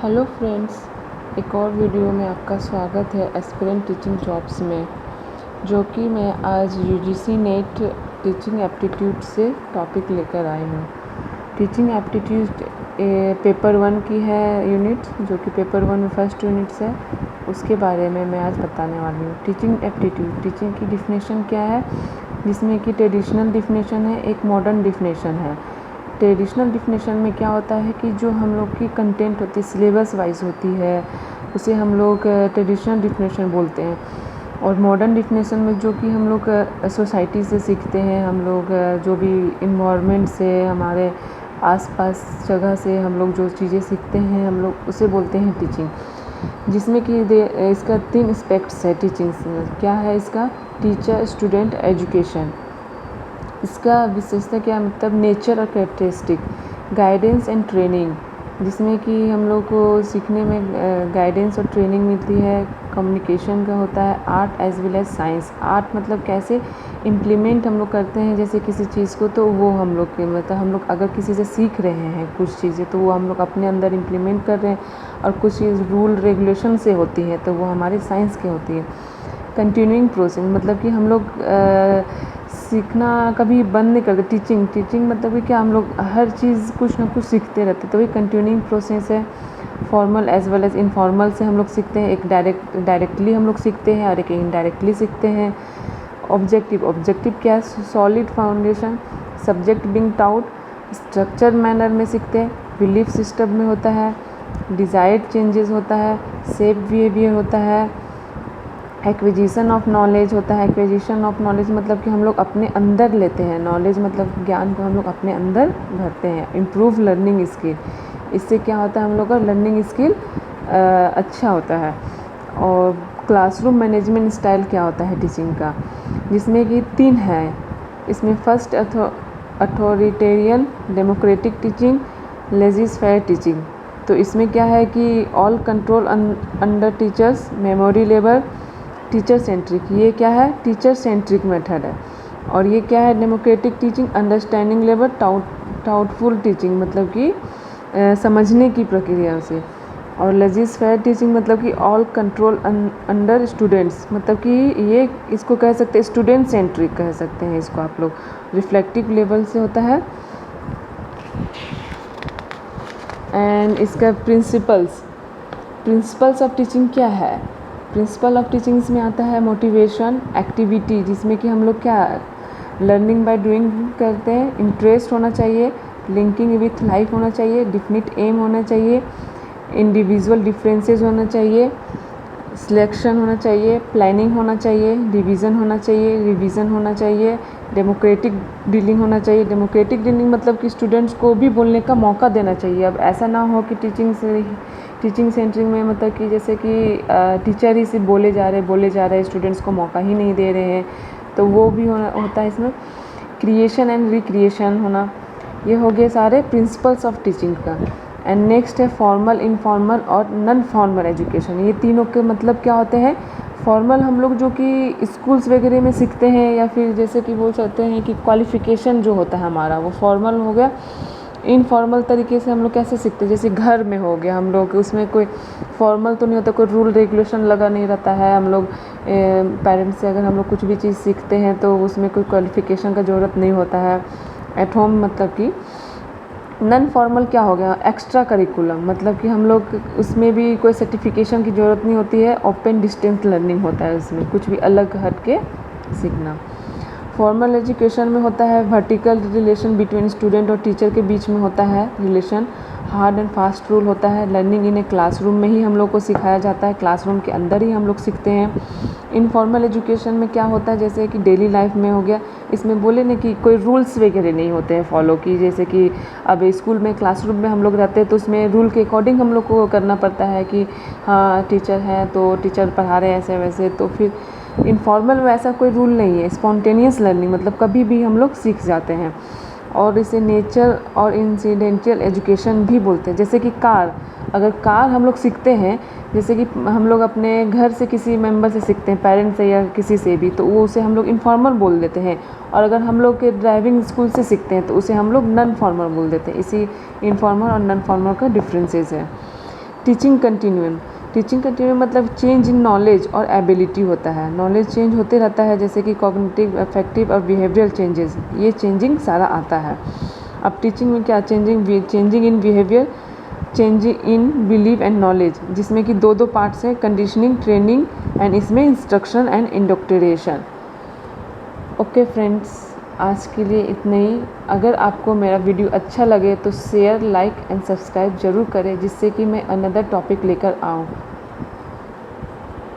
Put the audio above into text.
Hello friends, एक और video में आपका स्वागत है एस्पिरेंट टीचिंग जॉब्स में, जो कि मैं आज यूजीसी नेट टीचिंग एप्टीट्यूड से टॉपिक लेकर आई हूँ। टीचिंग एप्टीट्यूड पेपर 1 की है यूनिट, जो कि पेपर 1 में फर्स्ट यूनिट्स है, उसके बारे में मैं आज बताने वाली हूँ। टीचिंग एप्टीट्यूड, टीचिंग की डिफिनेशन क्या है, जिसमें कि ट्रेडिशनल डिफिनेशन है, एक मॉडर्न डिफिनेशन है। ट्रेडिशनल डिफिनेशन में क्या होता है कि जो हम लोग की कंटेंट होती है सिलेबस वाइज होती है, उसे हम लोग ट्रेडिशनल डिफिनेशन बोलते हैं। और मॉडर्न डिफिनेशन में जो कि हम लोग सोसाइटी से सीखते हैं, हम लोग जो भी इन्वायरमेंट से, हमारे आसपास जगह से हम लोग जो चीज़ें सीखते हैं, हम लोग उसे बोलते हैं टीचिंग। जिसमें कि इसका 3 एस्पेक्ट्स है टीचिंग में। क्या है इसका? Teacher, student, education. इसका विशेषता क्या है, मतलब नेचर और कैरेक्टरिस्टिक, गाइडेंस एंड ट्रेनिंग, जिसमें कि हम लोग को सीखने में गाइडेंस और ट्रेनिंग मिलती है। कम्युनिकेशन का होता है, art as well as science. Art मतलब कैसे इम्प्लीमेंट हम लोग करते हैं जैसे किसी चीज़ को, तो वो हम लोग के मतलब हम लोग अगर किसी से सीख रहे हैं कुछ चीज़ें, तो वो हम लोग अपने अंदर इम्प्लीमेंट कर रहे हैं। और कुछ चीज़ रूल रेगुलेशन से होती है, तो वो हमारी साइंस की होती है। कंटिन्यूइंग प्रोसेस मतलब कि हम लोग सीखना कभी बंद नहीं करते। टीचिंग मतलब कि क्या, हम लोग हर चीज़ कुछ ना कुछ सीखते रहते, तो ये कंटिन्यूइंग प्रोसेस है। Formal as well as informal से हम लोग सीखते हैं, एक डायरेक्टली हम लोग सीखते हैं और एक इनडायरेक्टली सीखते हैं। ऑब्जेक्टिव क्या है? Solid foundation, subject being taught, structure manner में सीखते हैं, बिलीफ सिस्टम में होता है, डिज़ायर्ड चेंजेस होता है, सेफ बिहेवियर होता है, एक्विजिशन ऑफ नॉलेज होता है। एक्विजिशन ऑफ नॉलेज मतलब कि हम लोग अपने अंदर लेते हैं, नॉलेज मतलब ज्ञान को हम लोग अपने अंदर भरते हैं। इम्प्रूव लर्निंग स्किल, इससे क्या होता है, हम लोग का लर्निंग स्किल अच्छा होता है। और क्लासरूम मैनेजमेंट स्टाइल क्या होता है टीचिंग का, जिसमें कि 3 है इसमें। First authoritarian democratic teaching, laissez faire teaching. तो इसमें क्या है कि all control under teachers, memory labour, teacher centric. ये क्या है? टीचर सेंट्रिक मेथड है। और ये क्या है? Democratic teaching, understanding labour, thoughtful teaching मतलब कि समझने की प्रक्रिया से। और लेजिस फेयर टीचिंग मतलब कि ऑल कंट्रोल अंडर स्टूडेंट्स, मतलब कि ये इसको कह सकते हैं स्टूडेंट सेंट्रिक कह सकते हैं इसको आप लोग। रिफ्लेक्टिव लेवल से होता है। एंड इसका प्रिंसिपल्स ऑफ टीचिंग क्या है? प्रिंसिपल ऑफ टीचिंग्स में आता है मोटिवेशन, एक्टिविटी, जिसमें कि हम लोग क्या लर्निंग बाय डूइंग करते हैं। इंटरेस्ट होना चाहिए, लिंकिंग विथ लाइफ होना चाहिए, डिफिनिट एम होना चाहिए, इंडिविजुअल डिफरेंसेस होना चाहिए, सिलेक्शन होना चाहिए, प्लानिंग होना चाहिए, डिवीज़न होना चाहिए, रिवीजन होना चाहिए, डेमोक्रेटिक डीलिंग होना चाहिए। डेमोक्रेटिक डीलिंग मतलब कि स्टूडेंट्स को भी बोलने का मौका देना चाहिए। अब ऐसा ना हो कि टीचिंग सेंटरिंग में मतलब कि जैसे कि टीचर ही सिर्फ बोले जा रहे स्टूडेंट्स को मौका ही नहीं दे रहे हैं, तो वो भी होता है इसमें। क्रिएशन एंड रिक्रिएशन होना, ये हो गए सारे प्रिंसिपल्स ऑफ टीचिंग का। एंड नेक्स्ट है फॉर्मल, इनफॉर्मल और नॉन फॉर्मल एजुकेशन। ये तीनों के मतलब क्या होते हैं? फॉर्मल हम लोग जो कि स्कूल्स वगैरह में सीखते हैं, या फिर जैसे कि बोल सकते हैं कि क्वालिफ़िकेशन जो होता है हमारा, वो फॉर्मल हो गया। इनफॉर्मल तरीके से हम लोग कैसे सीखते हैं, जैसे घर में हो गया, हम लोग उसमें कोई फॉर्मल तो नहीं होता, कोई रूल रेगुलेशन लगा नहीं रहता है। हम लोग पेरेंट्स से अगर हम लोग कुछ भी चीज़ सीखते हैं तो उसमें कोई क्वालिफ़िकेशन का ज़रूरत नहीं होता है। एट होम मतलब कि नॉन फॉर्मल क्या हो गया? एक्स्ट्रा करिकुलम, मतलब कि हम लोग उसमें भी कोई सर्टिफिकेशन की ज़रूरत नहीं होती है। ओपन डिस्टेंस लर्निंग होता है, उसमें कुछ भी अलग हट के सीखना। फॉर्मल एजुकेशन में होता है वर्टिकल रिलेशन बिटवीन स्टूडेंट और टीचर के बीच में होता है relation. Hard and fast rule होता है। लर्निंग इन ए क्लासरूम में ही हम लोग को सिखाया जाता है, क्लासरूम के अंदर ही हम लोग सीखते हैं। इनफॉर्मल एजुकेशन में क्या होता है, जैसे कि डेली लाइफ में हो गया, इसमें बोले ना कि कोई रूल्स वगैरह नहीं होते हैं फॉलो की। जैसे कि अब स्कूल में क्लासरूम में हम लोग रहते हैं, तो उसमें रूल के अकॉर्डिंग हम लोग को करना पड़ता है कि हाँ टीचर है तो टीचर पढ़ा रहे हैं ऐसे वैसे। तो फिर इनफॉर्मल में ऐसा कोई रूल नहीं है। स्पॉन्टेनियस लर्निंग मतलब कभी भी हम लोग सीख जाते हैं। और इसे नेचर और इंसिडेंटल एजुकेशन भी बोलते हैं। जैसे कि अगर कार हम लोग सीखते हैं, जैसे कि हम लोग अपने घर से किसी मेंबर से सीखते हैं, पेरेंट्स से या किसी से भी, तो वो उसे हम लोग इनफॉर्मल बोल देते हैं। और अगर हम लोग के ड्राइविंग स्कूल से सीखते हैं तो उसे हम लोग नॉन फॉर्मल बोल देते हैं। इसी इनफॉर्मल और नॉन फॉर्मल का डिफरेंसेस है। टीचिंग कंटिन्यूम मतलब चेंज इन नॉलेज और एबिलिटी होता है। नॉलेज चेंज होते रहता है, जैसे कि कॉग्निटिव, अफेक्टिव और बिहेवियरल चेंजेस, ये चेंजिंग सारा आता है। अब टीचिंग में क्या changing in behaviour, changing in believe and knowledge, जिसमें कि दो पार्ट्स हैं, कंडीशनिंग, ट्रेनिंग एंड इसमें instruction and indoctrination. Okay friends, आज के लिए इतना ही। अगर आपको मेरा वीडियो अच्छा लगे तो शेयर, लाइक एंड सब्सक्राइब ज़रूर करें, जिससे कि मैं अनदर टॉपिक लेकर आऊँ।